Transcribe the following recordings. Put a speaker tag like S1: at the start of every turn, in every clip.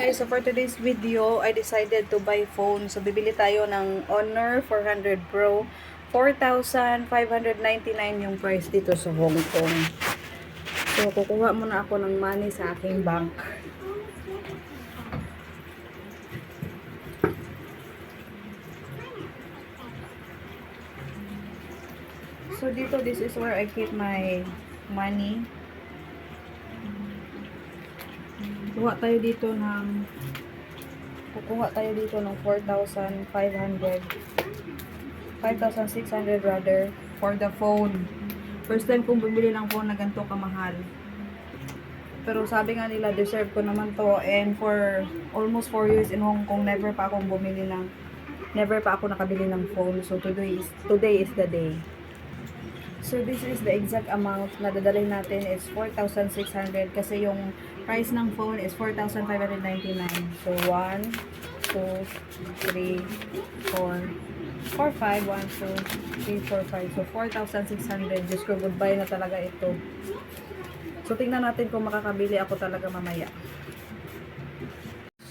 S1: guys, so for today's video, I decided to buy phone. So bibili tayo ng Honor 400 Pro. 4,599 yung price dito sa Hong Kong. So kukuha muna ako ng money sa aking bank. So dito, this is where I keep my money. Kukuha tayo dito ng 5,600 rather for the phone. First time kong bumili ng phone na ganito kamahal. Pero sabi nga nila, deserve ko naman to. And for almost 4 years in Hong Kong, never pa ako nakabili ng phone. So today is the day. So this is the exact amount na dadalhin natin is 4,600 kasi yung price ng phone is 4,599. So 1, 2, 3, 4, 5, 1, 2, 3, 4, 5. So 4,600. Diyos ko, goodbye na talaga ito. So tingnan natin kung makakabili ako talaga mamaya.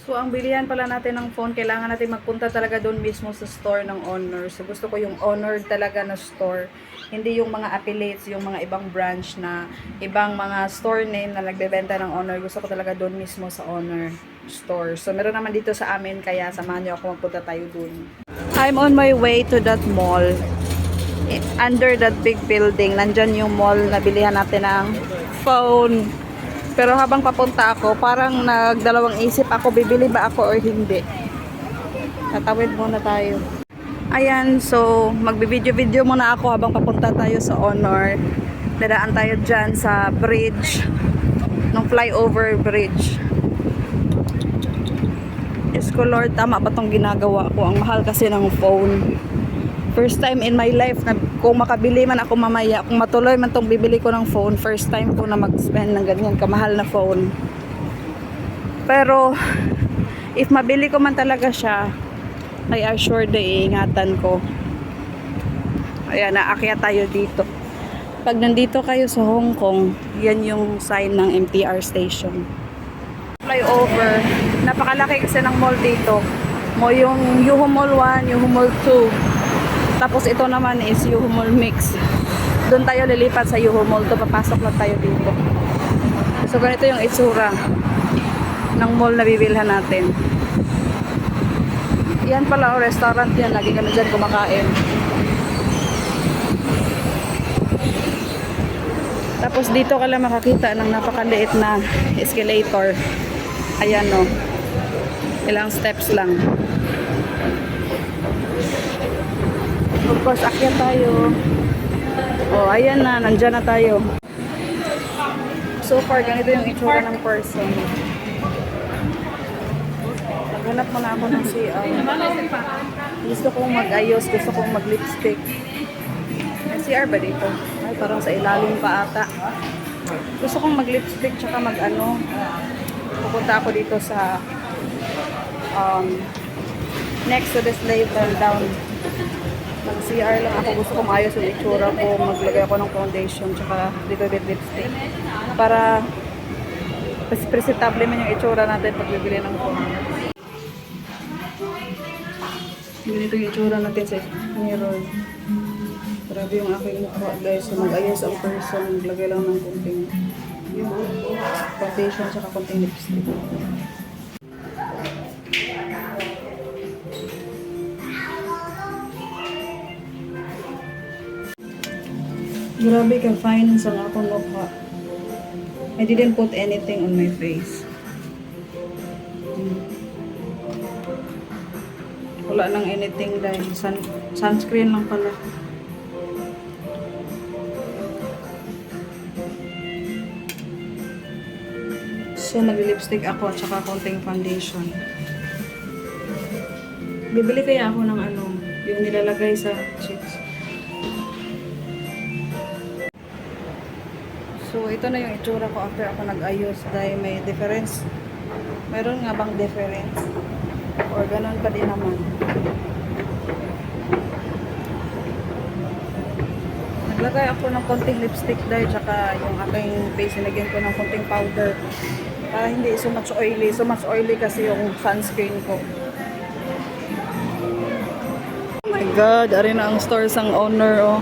S1: So, ang bilihan pala natin ng phone, kailangan natin magpunta talaga doon mismo sa store ng Honor. So, gusto ko yung Honor talaga na store. Hindi yung mga affiliates, yung mga ibang branch na ibang mga store name na nagbebenta ng Honor. Gusto ko talaga doon mismo sa Honor store. So, meron naman dito sa amin, kaya samahan nyo ako magpunta tayo doon. I'm on my way to that mall. Under that big building, nandyan yung mall na bilihan natin ng phone. Pero habang papunta ako, parang nagdalawang isip ako, bibili ba ako or hindi. Tatawid muna tayo. Ayan, so magbibideo-video muna ako habang papunta tayo sa Honor. Dadaan tayo dyan sa bridge, ng flyover bridge. Diyos ko Lord, tama ba itong ginagawa ko? Ang mahal kasi ng phone. First time in my life na kung makabili man ako mamaya, kung matuloy man tong bibili ko ng phone, first time ko na mag-spend ng ganyan kamahal na phone. Pero if mabili ko man talaga siya, I assure iingatan ko. Ayan, naakyat tayo dito. Pag nandito kayo sa Hong Kong, yan yung sign ng MTR station. Flyover. Napakalaki kasi ng mall dito. Mo yung Yuho Mall 1, Yuho Mall 2. Tapos ito naman is Yuho Mall Mix. Doon tayo lilipat sa Yuho Mall. Papasok lang tayo dito. So ganito yung itsura ng mall na bibilhan natin. Yan pala o restaurant yan. Lagi kami dyan kumakain. Tapos dito ka lang makakita ng napakaliit na escalator. Ayan o. Ilang steps lang. Of course, akyat tayo. Oh, ayan na, nandyan na tayo. So far, ganito yung itsura ng person. Naghanap muna ako ng CR. Gusto kong mag-ayos, gusto kong mag-lipstick. May CR ba dito? Ay, parang sa ilalim pa ata. Gusto kong mag-lipstick, tsaka mag-ano. Pupunta ako dito sa next to this level down. Mag-CR lang ako. Gusto kong ayos yung itsura ko. Maglagay ako ng foundation tsaka little bit lipstick. Para presentable man yung itsura natin pag bibili ng phone. Ganito yung itsura natin sa mirror. Grabe yung aking mukha guys. So, mag-ayos ang person. Maglagay lang ng konting foundation tsaka konting lipstick. Grabe ka fine sa akong mukha. I didn't put anything on my face. Wala nang anything dahil sunscreen lang pala. So nag-lipstick ako at saka konting foundation. Bibili kaya ako ng ano, yung nilalagay sa cheeks. So, ito na yung itsura ko after ako nag-ayos dahil may difference. Meron nga bang difference? Or ganun pa din naman. Naglagay ako ng konting lipstick dahil tsaka yung aking face, nilagyan ko ng konting powder. Para hindi so much oily. So much oily kasi yung sunscreen ko. Oh my God, ari na ang store sang owner, oh.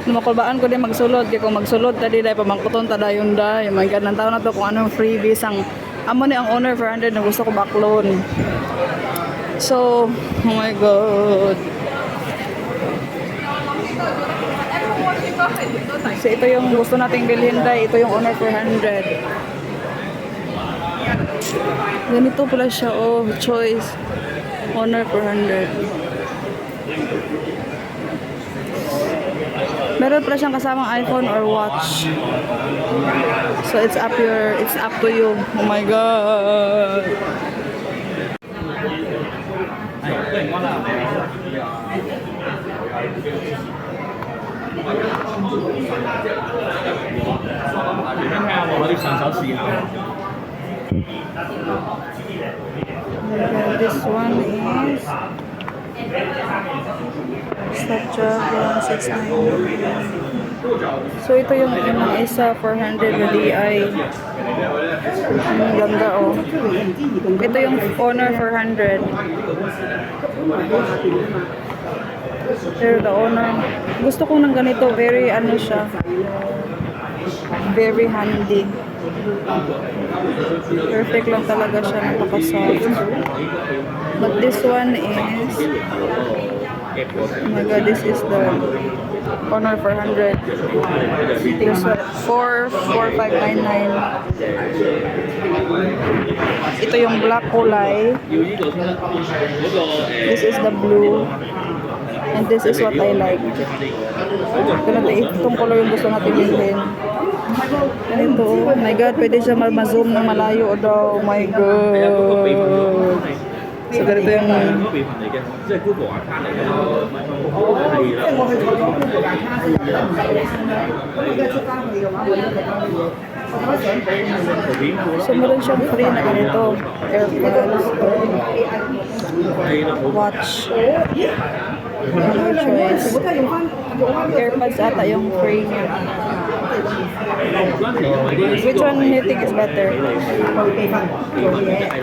S1: Makulbaan ko din magsulod. Kaya kung magsulod, tadi dahil pamangkuton, tadayon dahil. Oh my God, nantaw na to kung anong freebies ang amo ni ang owner for 100 na gusto ko back loan. So, oh my God. So, ito yung gusto nating bilhin dahil. Ito yung owner for 100. Ganito pala siya, oh, choice. Honor 400. Meron pala siyang kasamang iPhone or watch. So it's up to you. Oh my God. This one is Snapdragon 690. So ito yung unang isa 400 na DI. Ang ganda, oh. Ito yung Honor 400. Pero the Honor, gusto ko ng ganito, very ano siya, very handy. Perfect lang talaga siya, napaka-soft. But this one is, oh my God, this is the Honor 400. This one, 44599. Ito yung black kulay. This is the blue. And this is what I like. Itong color yung gusto natin bilhin. Ganito, oh my God, pwede siya ma-zoom ng malayo daw. Oh my God. So, ganito yung so, meron siyang free na ganito. AirPods. Watch. No choice. AirPods ata yung free niya. Which one do you think is better?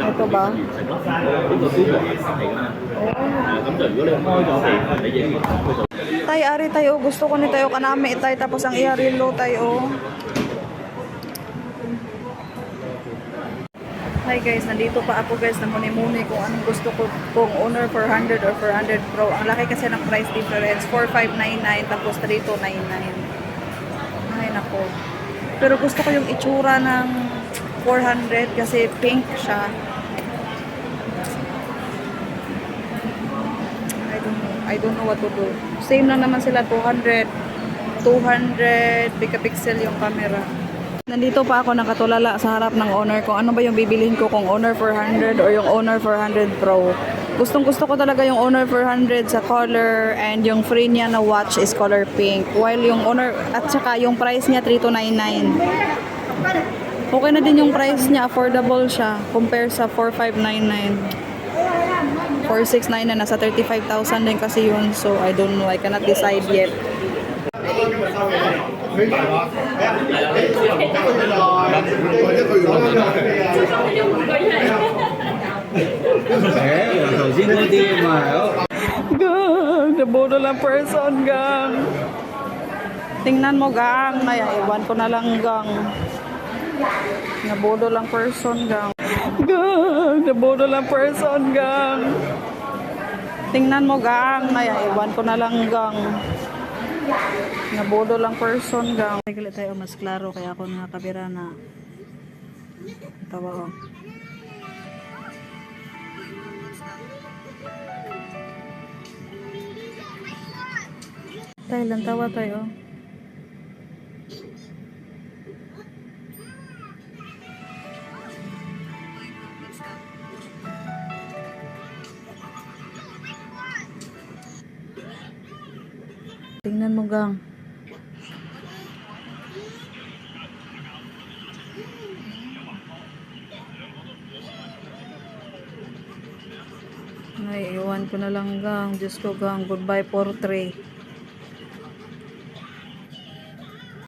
S1: Ito ba? Tay, ari tayo. Gusto ko ni tayo kanami tay. Tapos ang iarilo tayo. Hi guys, nandito pa ako guys na muni-muni kung anong gusto ko, kung Honor 400 or 400 Pro. Ang laki kasi ng price difference, 4599 tapos 3299. Ay nako. Pero gusto ko yung itsura ng 400 kasi pink siya. I don't know what to do. Same lang naman sila, 200 megapixel yung camera. Nandito pa ako nakatulala sa harap ng Honor kung ano ba yung bibilihin ko, kung Honor 400 or yung Honor 400 Pro. Gustong gusto ko talaga yung Honor 400 sa color, and yung free niya na watch is color pink. While yung Honor, at saka yung price niya 3299. Okay na din yung price niya, affordable siya compare sa 4599. 469 na nasa 35,000 din kasi yun. So I don't know, I cannot decide yet. Gang, nabodo lang person, gang. Tingnan mo, gang. Ay, iwan ko na lang, gang. Nabodo lang person, gang. Gang, nabodo lang person, gang. Tingnan mo, gang. Ay, iwan ko na lang, gang. Nabodo lang person, gang. Kaya tayo mas klaro, kaya ako nakabira na tawa, oh. Tayo lang tawa tayo. Tingnan mo, gang. Ay, iwan ko na lang, gang. Diyos ko, gang. Goodbye, portrait.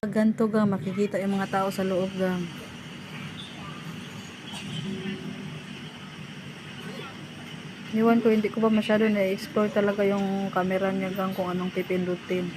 S1: Ganto, gang. Makikita yung mga tao sa loob, gang. Iwan ko, hindi ko pa masyado na-explore talaga yung camera niya gang kung anong pipindutin.